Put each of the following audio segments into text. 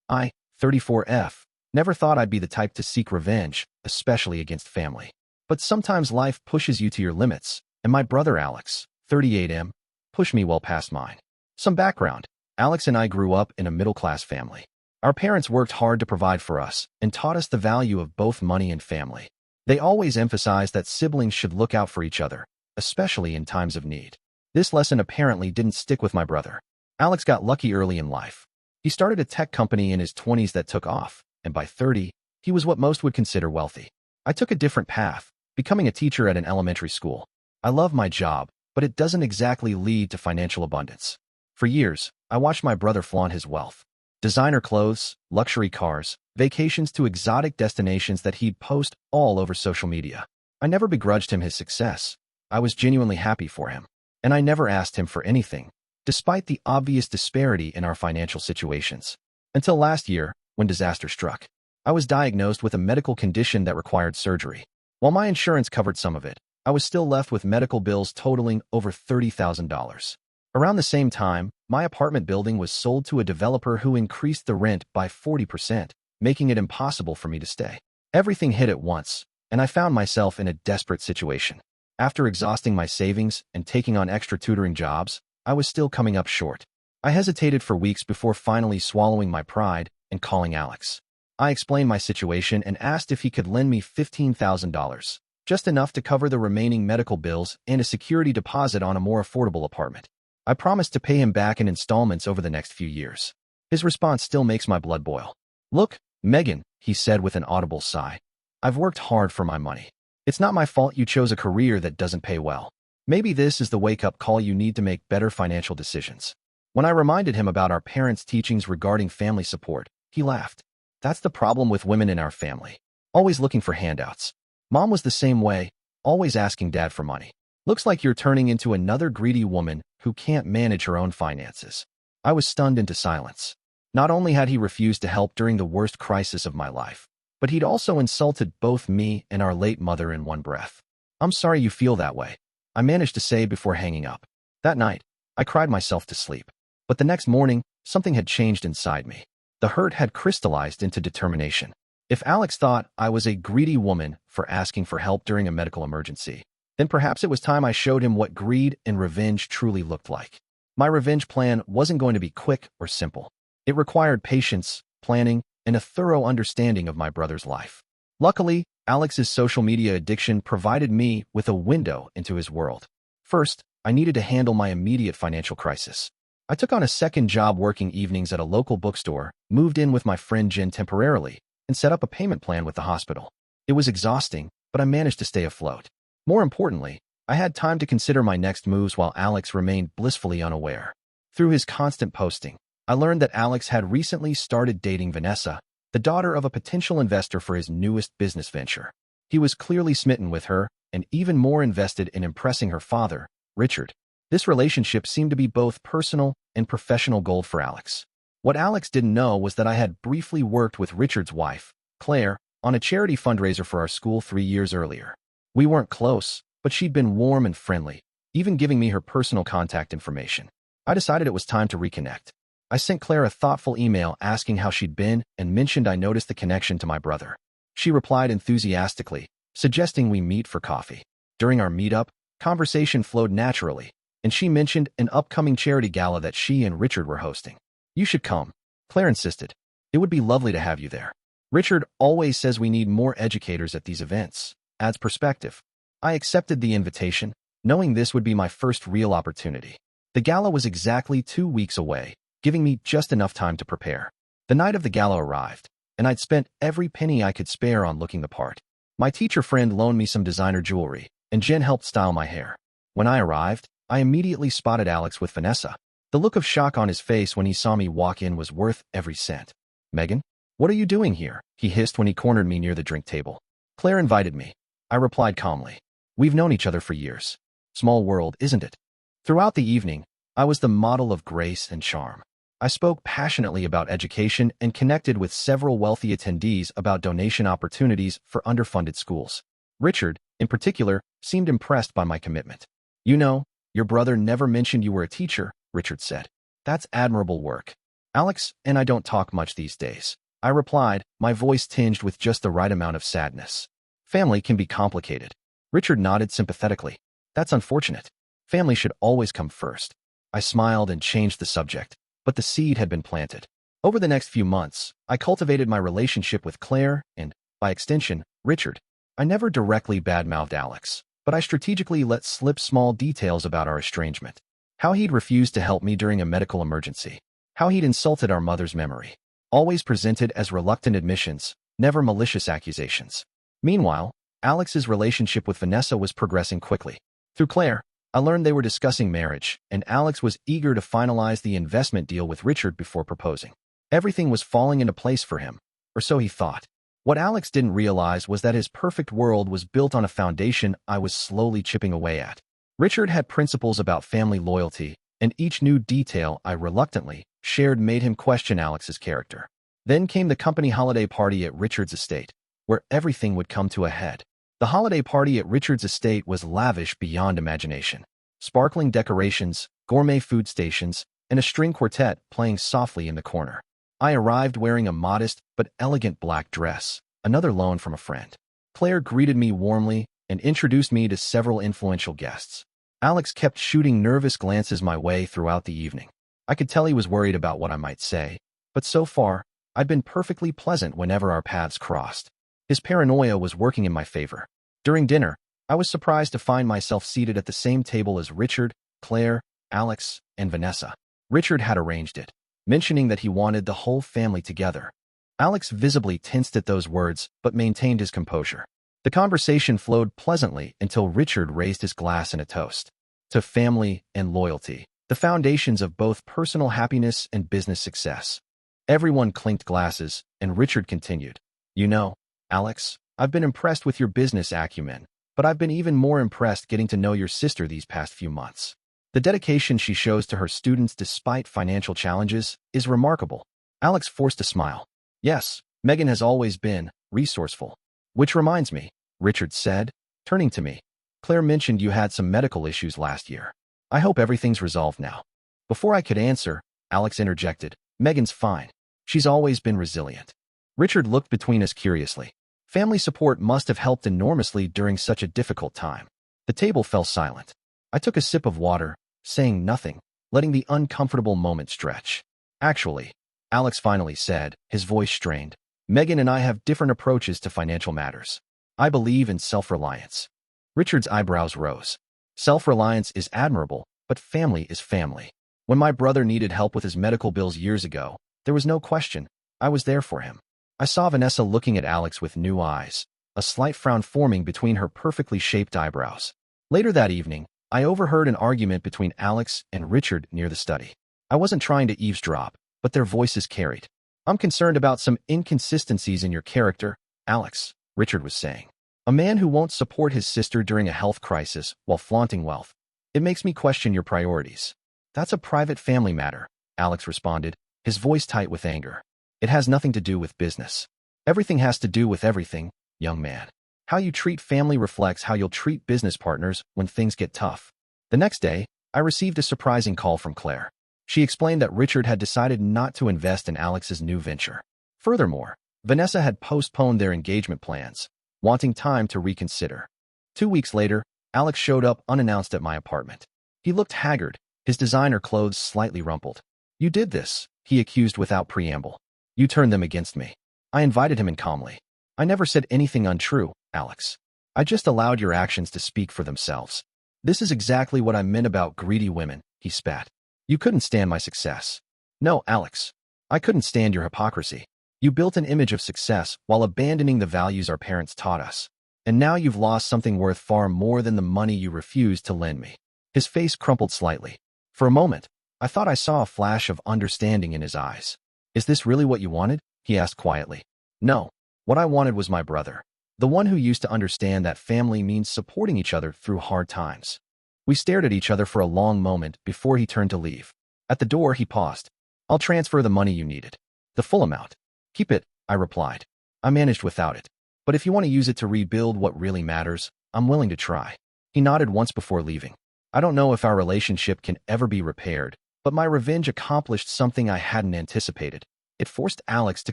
I, 34F, never thought I'd be the type to seek revenge, especially against family. But sometimes life pushes you to your limits, and my brother Alex, 38M, pushed me well past mine. Some background. Alex and I grew up in a middle-class family. Our parents worked hard to provide for us and taught us the value of both money and family. They always emphasized that siblings should look out for each other, especially in times of need. This lesson apparently didn't stick with my brother. Alex got lucky early in life. He started a tech company in his 20s that took off, and by 30, he was what most would consider wealthy. I took a different path, becoming a teacher at an elementary school. I love my job, but it doesn't exactly lead to financial abundance. For years, I watched my brother flaunt his wealth. Designer clothes, luxury cars, vacations to exotic destinations that he'd post all over social media. I never begrudged him his success. I was genuinely happy for him. And I never asked him for anything, despite the obvious disparity in our financial situations. Until last year, when disaster struck. I was diagnosed with a medical condition that required surgery. While my insurance covered some of it, I was still left with medical bills totaling over $30,000. Around the same time, my apartment building was sold to a developer who increased the rent by 40%, making it impossible for me to stay. Everything hit at once, and I found myself in a desperate situation. After exhausting my savings and taking on extra tutoring jobs, I was still coming up short. I hesitated for weeks before finally swallowing my pride and calling Alex. I explained my situation and asked if he could lend me $15,000, just enough to cover the remaining medical bills and a security deposit on a more affordable apartment. I promised to pay him back in installments over the next few years. His response still makes my blood boil. "Look, Megan," he said with an audible sigh. "I've worked hard for my money. It's not my fault you chose a career that doesn't pay well. Maybe this is the wake-up call you need to make better financial decisions." When I reminded him about our parents' teachings regarding family support, he laughed. "That's the problem with women in our family. Always looking for handouts. Mom was the same way, always asking Dad for money. Looks like you're turning into another greedy woman who can't manage her own finances." I was stunned into silence. Not only had he refused to help during the worst crisis of my life, but he'd also insulted both me and our late mother in one breath. "I'm sorry you feel that way," I managed to say before hanging up. That night, I cried myself to sleep. But the next morning, something had changed inside me. The hurt had crystallized into determination. If Alex thought I was a greedy woman for asking for help during a medical emergency, then perhaps it was time I showed him what greed and revenge truly looked like. My revenge plan wasn't going to be quick or simple. It required patience, planning, and a thorough understanding of my brother's life. Luckily, Alex's social media addiction provided me with a window into his world. First, I needed to handle my immediate financial crisis. I took on a second job working evenings at a local bookstore, moved in with my friend Jen temporarily, and set up a payment plan with the hospital. It was exhausting, but I managed to stay afloat. More importantly, I had time to consider my next moves while Alex remained blissfully unaware. Through his constant posting, I learned that Alex had recently started dating Vanessa, the daughter of a potential investor for his newest business venture. He was clearly smitten with her and even more invested in impressing her father, Richard. This relationship seemed to be both personal and professional gold for Alex. What Alex didn't know was that I had briefly worked with Richard's wife, Claire, on a charity fundraiser for our school 3 years earlier. We weren't close, but she'd been warm and friendly, even giving me her personal contact information. I decided it was time to reconnect. I sent Claire a thoughtful email asking how she'd been and mentioned I noticed the connection to my brother. She replied enthusiastically, suggesting we meet for coffee. During our meetup, conversation flowed naturally, and she mentioned an upcoming charity gala that she and Richard were hosting. "You should come," Claire insisted. "It would be lovely to have you there. Richard always says we need more educators at these events. Adds perspective." I accepted the invitation, knowing this would be my first real opportunity. The gala was exactly 2 weeks away, giving me just enough time to prepare. The night of the gala arrived, and I'd spent every penny I could spare on looking the part. My teacher friend loaned me some designer jewelry, and Jen helped style my hair. When I arrived, I immediately spotted Alex with Vanessa. The look of shock on his face when he saw me walk in was worth every cent. "Megan, what are you doing here?" he hissed when he cornered me near the drink table. "Claire invited me," I replied calmly. "We've known each other for years. Small world, isn't it?" Throughout the evening, I was the model of grace and charm. I spoke passionately about education and connected with several wealthy attendees about donation opportunities for underfunded schools. Richard, in particular, seemed impressed by my commitment. "You know, your brother never mentioned you were a teacher," Richard said. "That's admirable work." Alex and I don't talk much these days, I replied, my voice tinged with just the right amount of sadness. Family can be complicated. Richard nodded sympathetically. That's unfortunate. Family should always come first. I smiled and changed the subject, but the seed had been planted. Over the next few months, I cultivated my relationship with Claire and, by extension, Richard. I never directly badmouthed Alex, but I strategically let slip small details about our estrangement. How he'd refused to help me during a medical emergency. How he'd insulted our mother's memory. Always presented as reluctant admissions, never malicious accusations. Meanwhile, Alex's relationship with Vanessa was progressing quickly. Through Claire, I learned they were discussing marriage, and Alex was eager to finalize the investment deal with Richard before proposing. Everything was falling into place for him, or so he thought. What Alex didn't realize was that his perfect world was built on a foundation I was slowly chipping away at. Richard had principles about family loyalty, and each new detail I reluctantly shared made him question Alex's character. Then came the company holiday party at Richard's estate, where everything would come to a head. The holiday party at Richard's estate was lavish beyond imagination. Sparkling decorations, gourmet food stations, and a string quartet playing softly in the corner. I arrived wearing a modest but elegant black dress, another loan from a friend. Claire greeted me warmly and introduced me to several influential guests. Alex kept shooting nervous glances my way throughout the evening. I could tell he was worried about what I might say, but so far, I'd been perfectly pleasant whenever our paths crossed. His paranoia was working in my favor. During dinner, I was surprised to find myself seated at the same table as Richard, Claire, Alex, and Vanessa. Richard had arranged it, mentioning that he wanted the whole family together. Alex visibly tensed at those words, but maintained his composure. The conversation flowed pleasantly until Richard raised his glass in a toast. To family and loyalty, the foundations of both personal happiness and business success. Everyone clinked glasses, and Richard continued. You know, Alex, I've been impressed with your business acumen, but I've been even more impressed getting to know your sister these past few months. The dedication she shows to her students despite financial challenges is remarkable. Alex forced a smile. Yes, Megan has always been resourceful. Which reminds me, Richard said, turning to me. Claire mentioned you had some medical issues last year. I hope everything's resolved now. Before I could answer, Alex interjected. Megan's fine. She's always been resilient. Richard looked between us curiously. Family support must have helped enormously during such a difficult time. The table fell silent. I took a sip of water, saying nothing, letting the uncomfortable moment stretch. Actually, Alex finally said, his voice strained. Megan and I have different approaches to financial matters. I believe in self-reliance. Richard's eyebrows rose. Self-reliance is admirable, but family is family. When my brother needed help with his medical bills years ago, there was no question. I was there for him. I saw Vanessa looking at Alex with new eyes, a slight frown forming between her perfectly shaped eyebrows. Later that evening, I overheard an argument between Alex and Richard near the study. I wasn't trying to eavesdrop, but their voices carried. I'm concerned about some inconsistencies in your character, Alex, Richard was saying. A man who won't support his sister during a health crisis while flaunting wealth. It makes me question your priorities. That's a private family matter, Alex responded, his voice tight with anger. It has nothing to do with business. Everything has to do with everything, young man. How you treat family reflects how you'll treat business partners when things get tough. The next day, I received a surprising call from Claire. She explained that Richard had decided not to invest in Alex's new venture. Furthermore, Vanessa had postponed their engagement plans, wanting time to reconsider. 2 weeks later, Alex showed up unannounced at my apartment. He looked haggard, his designer clothes slightly rumpled. You did this, he accused without preamble. You turned them against me. I invited him in calmly. I never said anything untrue, Alex. I just allowed your actions to speak for themselves. This is exactly what I meant about greedy women, he spat. You couldn't stand my success. No, Alex. I couldn't stand your hypocrisy. You built an image of success while abandoning the values our parents taught us. And now you've lost something worth far more than the money you refused to lend me. His face crumpled slightly. For a moment, I thought I saw a flash of understanding in his eyes. Is this really what you wanted? He asked quietly. No. What I wanted was my brother. The one who used to understand that family means supporting each other through hard times. We stared at each other for a long moment before he turned to leave. At the door, he paused. I'll transfer the money you needed. The full amount. Keep it, I replied. I managed without it. But if you want to use it to rebuild what really matters, I'm willing to try. He nodded once before leaving. I don't know if our relationship can ever be repaired, But my revenge accomplished something I hadn't anticipated. It forced Alex to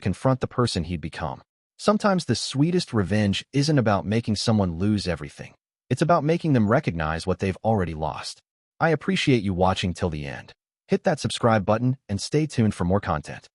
confront the person he'd become. Sometimes the sweetest revenge isn't about making someone lose everything. It's about making them recognize what they've already lost. I appreciate you watching till the end. Hit that subscribe button and stay tuned for more content.